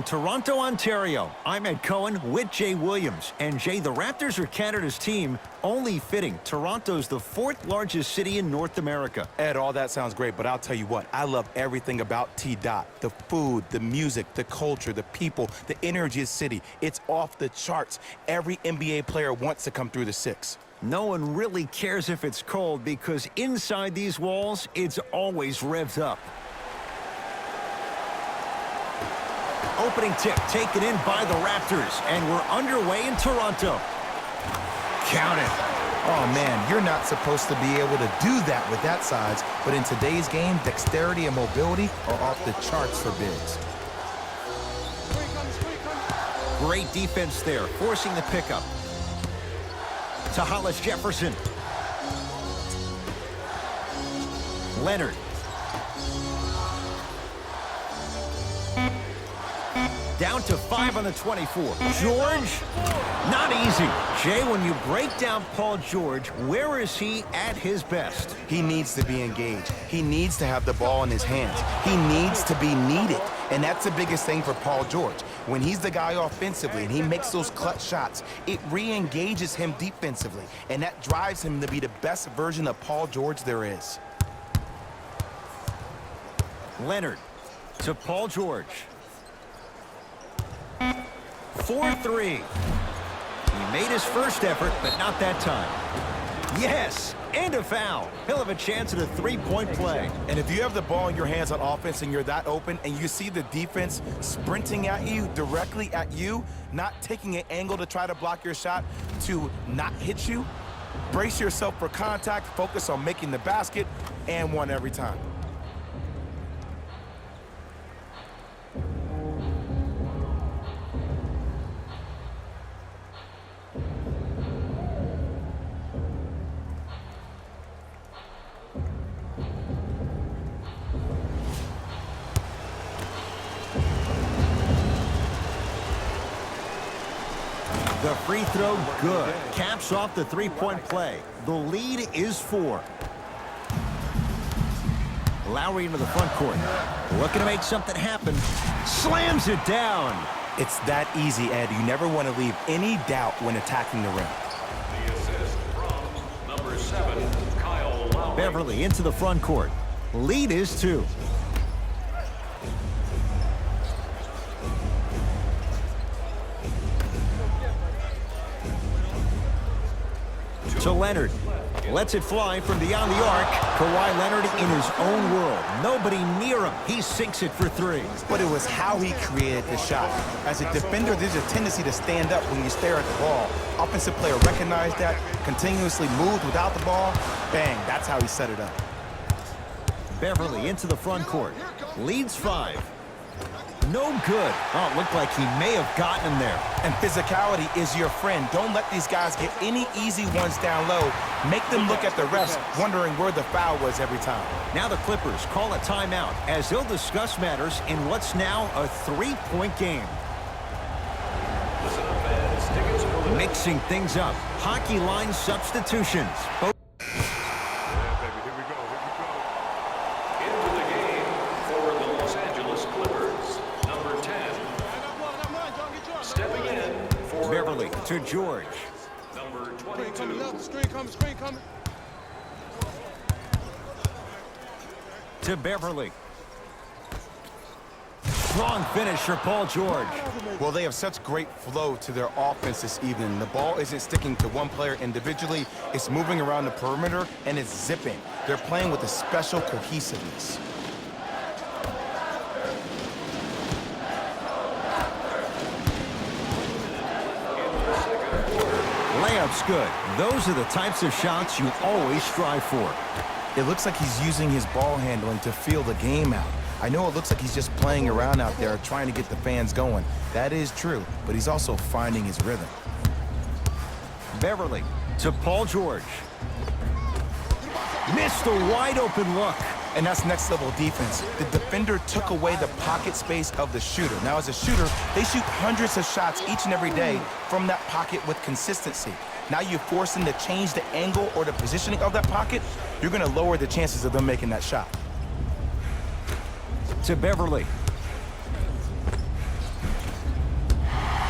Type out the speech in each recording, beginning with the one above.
Toronto, Ontario. I'm Ed Cohen with Jay Williams. And Jay, the Raptors are Canada's team. Only fitting. Toronto's the fourth largest city in North America. Ed, all that sounds great, but I'll tell you what, I love everything about T-Dot. The food, the music, the culture, the people, the energy of the city. It's off the charts. Every NBA player wants to come through the six. No one really cares if it's cold because inside these walls, it's always revved up. Opening tip taken in by the Raptors, and we're underway in Toronto. Count it. Oh, man, you're not supposed to be able to do that with that size, but in today's game, dexterity and mobility are off the charts for bigs. Great defense there, forcing the pickup. To Hollis Jefferson. Leonard. Down to 5 on the 24. George, not easy. Jay, when you break down Paul George, where is he at his best? He needs to be engaged. He needs to have the ball in his hands. He needs to be needed. And that's the biggest thing for Paul George. When he's the guy offensively and he makes those clutch shots, it re-engages him defensively. And that drives him to be the best version of Paul George there is. Leonard to Paul George. 4-3. He made his first effort, but not that time. Yes, and a foul. He'll have a chance at a three-point play. And if you have the ball in your hands on offense and you're that open and you see the defense sprinting at you, directly at you, not taking an angle to try to block your shot to not hit you, brace yourself for contact, focus on making the basket, and one every time. The free throw, good. Caps off the three-point play. The lead is 4. Lowry into the front court. Looking to make something happen. Slams it down. It's that easy, Ed. You never want to leave any doubt when attacking the rim. The assist from number 7, Kyle Lowry. Beverly into the front court. Lead is 2. To Leonard. Lets it fly from beyond the arc. Kawhi Leonard in his own world. Nobody near him. He sinks it for 3. But it was how he created the shot. As a defender, there's a tendency to stand up when you stare at the ball. Offensive player recognized that, continuously moved without the ball. Bang, that's how he set it up. Beverly into the front court. Leads 5. No good. Oh, it looked like he may have gotten him there. And physicality is your friend. Don't let these guys get any easy ones down low. Make them look at the refs, wondering where the foul was every time. Now the Clippers call a timeout as they'll discuss matters in what's now a 3-point game. Mixing things up. Hockey line substitutions. Both Beverly to George. Number 22. Screen coming. To Beverly. Strong finish for Paul George. Well, they have such great flow to their offense this evening. The ball isn't sticking to one player individually. It's moving around the perimeter, and it's zipping. They're playing with a special cohesiveness. Layup's good. Those are the types of shots you always strive for. It looks like he's using his ball handling to feel the game out. I know it looks like he's just playing around out there trying to get the fans going. That is true, but he's also finding his rhythm. Beverly to Paul George. Missed a wide open look. And that's next level defense. The defender took away the pocket space of the shooter. Now as a shooter, they shoot hundreds of shots each and every day from that pocket with consistency. Now you force them to change the angle or the positioning of that pocket, you're going to lower the chances of them making that shot. To Beverly.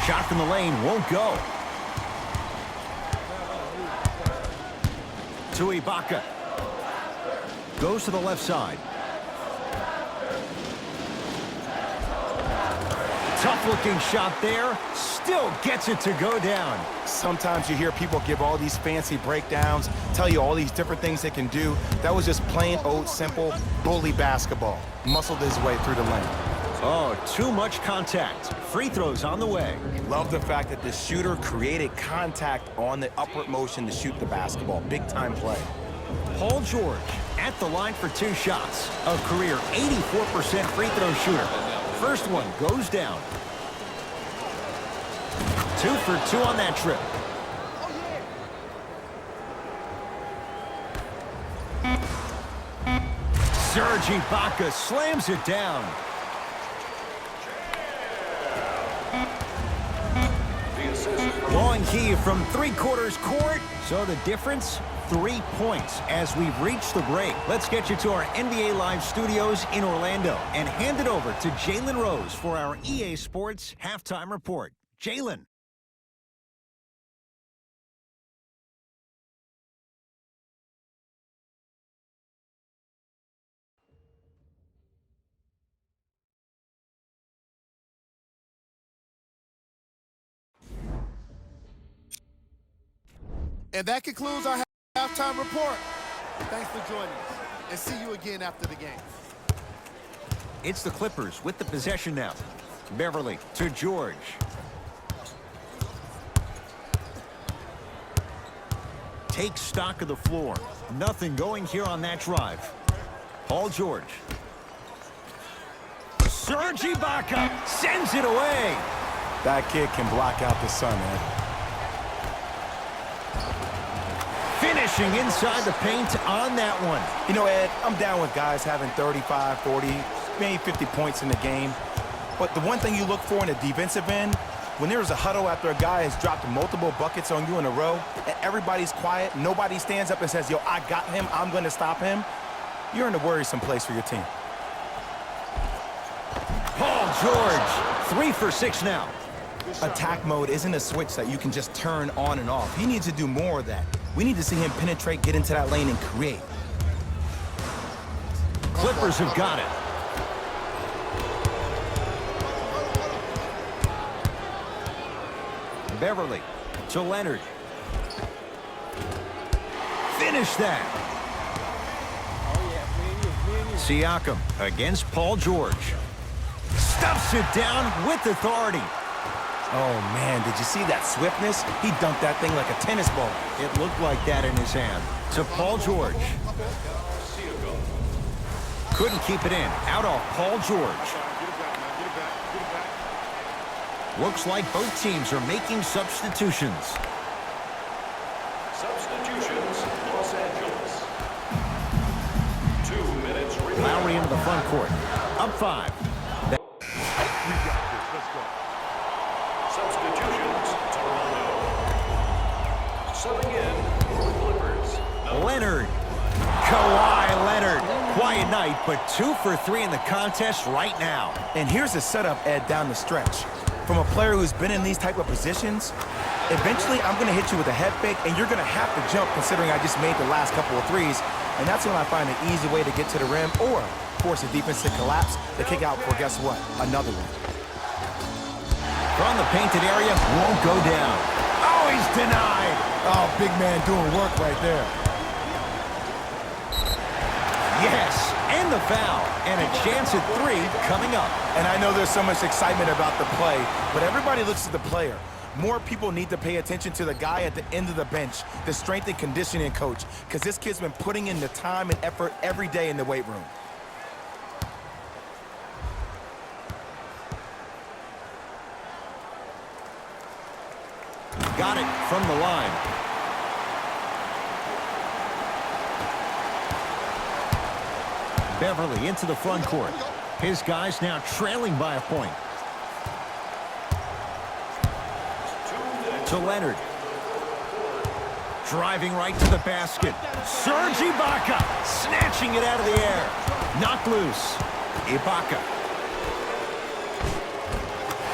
Shot from the lane won't go. To Ibaka. Goes to the left side. Tough-looking shot there. Still gets it to go down. Sometimes you hear people give all these fancy breakdowns, tell you all these different things they can do. That was just plain old simple bully basketball. Muscled his way through the lane. Oh, too much contact. Free throws on the way. Love the fact that the shooter created contact on the upward motion to shoot the basketball. Big time play. Paul George at the line for 2 shots. A career 84% free throw shooter. First one goes down. 2 for 2 on that trip. Serge Ibaka slams it down. Long heave from 3/4 court. So the difference, 3 points as we've reached the break. Let's get you to our NBA Live studios in Orlando and hand it over to Jalen Rose for our EA Sports halftime report. Jalen. And that concludes our halftime report. Thanks for joining us, and see you again after the game. It's the Clippers with the possession now. Beverly to George. Takes stock of the floor. Nothing going here on that drive. Paul George. Serge Ibaka sends it away. That kid can block out the sun, man. Finishing inside the paint on that one. You know, Ed, I'm down with guys having 35, 40, maybe 50 points in the game. But the one thing you look for in a defensive end, when there's a huddle after a guy has dropped multiple buckets on you in a row, and everybody's quiet, nobody stands up and says, yo, I got him, I'm going to stop him, you're in a worrisome place for your team. Paul George, 3 for 6 now. Attack mode isn't a switch that you can just turn on and off. He needs to do more of that. We need to see him penetrate, get into that lane, and create. Clippers have got it. Beverly to Leonard. Finish that. Siakam against Paul George. Stuffs it down with authority. Oh, man, did you see that swiftness? He dunked that thing like a tennis ball. It looked like that in his hand. To Paul George. Couldn't keep it in. Out off Paul George. Looks like both teams are making substitutions. Substitutions, Los Angeles. 2 minutes remaining. Lowry into the front court. Up 5. Substitutions, Toronto. Subbing in for the Clippers. Leonard. Kawhi Leonard. Quiet night, but 2 for 3 in the contest right now. And here's the setup, Ed, down the stretch. From a player who's been in these type of positions, eventually I'm going to hit you with a head fake, and you're going to have to jump considering I just made the last couple of threes. And that's when I find an easy way to get to the rim or force the defense to collapse to kick out for, guess what, another one. From the painted area, won't go down. Oh, he's denied. Oh, big man doing work right there. Yes, and the foul. And a chance at 3 coming up. And I know there's so much excitement about the play, but everybody looks at the player. More people need to pay attention to the guy at the end of the bench, the strength and conditioning coach, because this kid's been putting in the time and effort every day in the weight room. Got it from the line. Beverly into the front court. His guys now trailing by a point. To Leonard. Driving right to the basket. Serge Ibaka snatching it out of the air. Knocked loose. Ibaka.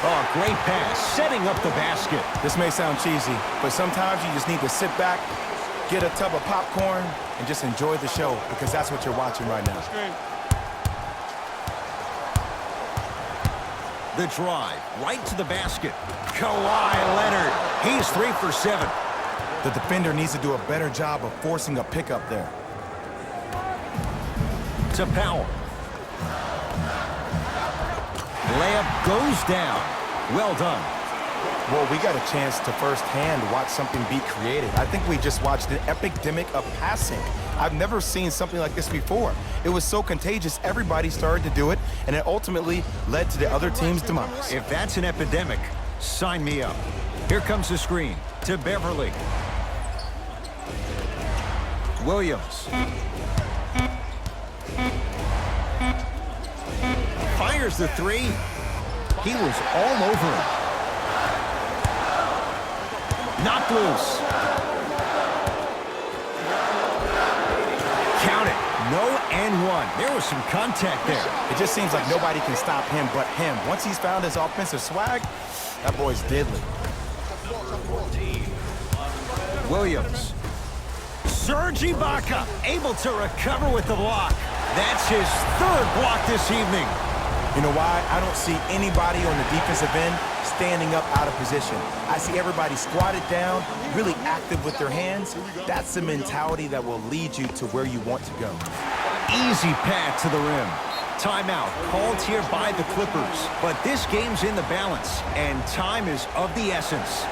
Oh, great pass, setting up the basket. This may sound cheesy, but sometimes you just need to sit back, get a tub of popcorn, and just enjoy the show, because that's what you're watching right now. The drive, right to the basket. Kawhi Leonard, he's 3 for 7. The defender needs to do a better job of forcing a pickup there. To Powell. Layup goes down. Well done. Well, we got a chance to firsthand watch something be created. I think we just watched an epidemic of passing. I've never seen something like this before. It was so contagious, everybody started to do it, and it ultimately led to the other team's demise. If that's an epidemic, sign me up. Here comes the screen to Beverly. Williams. Fires the three. He was all over him. Knocked loose. Count it. No and one. There was some contact there. It just seems like nobody can stop him but him. Once he's found his offensive swag, that boy's deadly. Williams. Serge Ibaka able to recover with the block. That's his 3rd block this evening. You know why? I don't see anybody on the defensive end standing up out of position. I see everybody squatted down, really active with their hands. That's the mentality that will lead you to where you want to go. Easy path to the rim. Timeout called here by the Clippers. But this game's in the balance, and time is of the essence.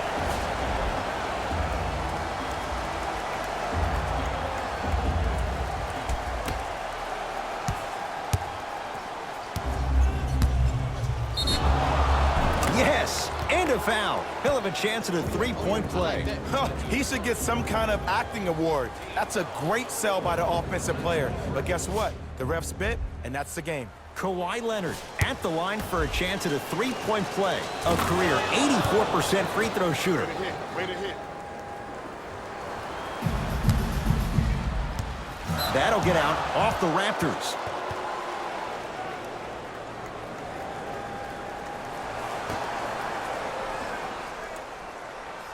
Yes, and a foul. He'll have a chance at a 3-point play. He should get some kind of acting award. That's a great sell by the offensive player. But guess what? The ref spit, and that's the game. Kawhi Leonard at the line for a chance at a 3-point play. A career 84% free throw shooter. Way to hit. That'll get out off the Raptors.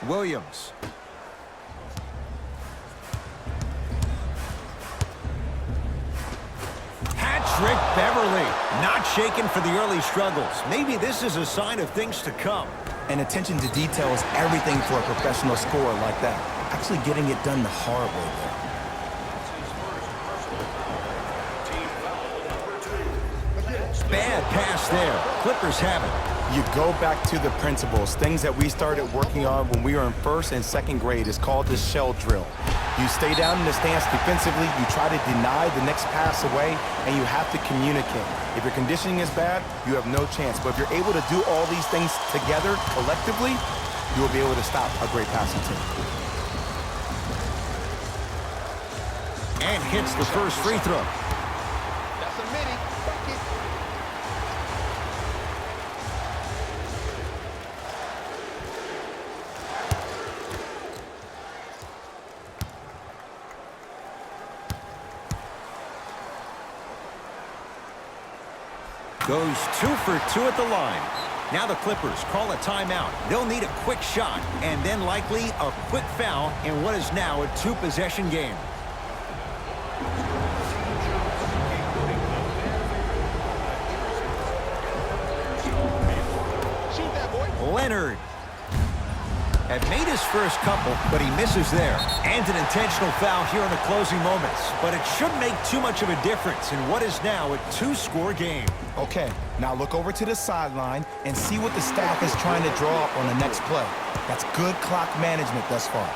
Williams. Hat-trick Beverly. Not shaken for the early struggles. Maybe this is a sign of things to come. And attention to detail is everything for a professional scorer like that. Actually getting it done the hard way there. Bad pass there. Clippers have it. You go back to the principles, things that we started working on when we were in 1st and 2nd grade. It's called the shell drill. You stay down in the stance defensively, you try to deny the next pass away, and you have to communicate. If your conditioning is bad, you have no chance. But if you're able to do all these things together, collectively, you will be able to stop a great passing team. And hits the first free throw. That's a mini. Bucket. Goes 2 for 2 at the line. Now the Clippers call a timeout. They'll need a quick shot and then likely a quick foul in what is now a 2-possession game. Shoot that, boy. Leonard had made his first couple, but he misses there. And an intentional foul here in the closing moments. But it shouldn't make too much of a difference in what is now a 2-score game. Okay, now look over to the sideline and see what the staff is trying to draw up on the next play. That's good clock management thus far.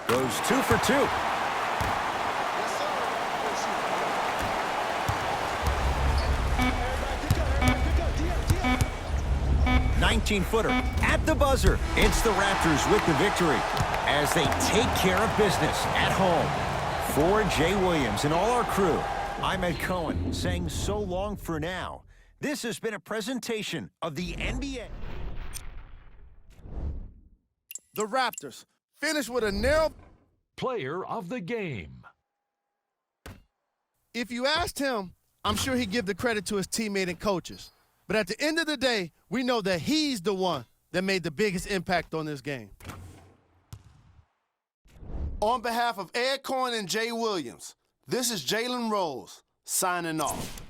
Goes 2 for 2. 19-footer at the buzzer. It's the Raptors with the victory as they take care of business at home. For Jay Williams and all our crew, I'm Ed Cohen saying so long for now. This has been a presentation of the NBA. The Raptors finish with a narrow Player of the game. If you asked him, I'm sure he'd give the credit to his teammate and coaches. But at the end of the day, we know that he's the one that made the biggest impact on this game. On behalf of Ed Cohen and Jay Williams, this is Jalen Rose signing off.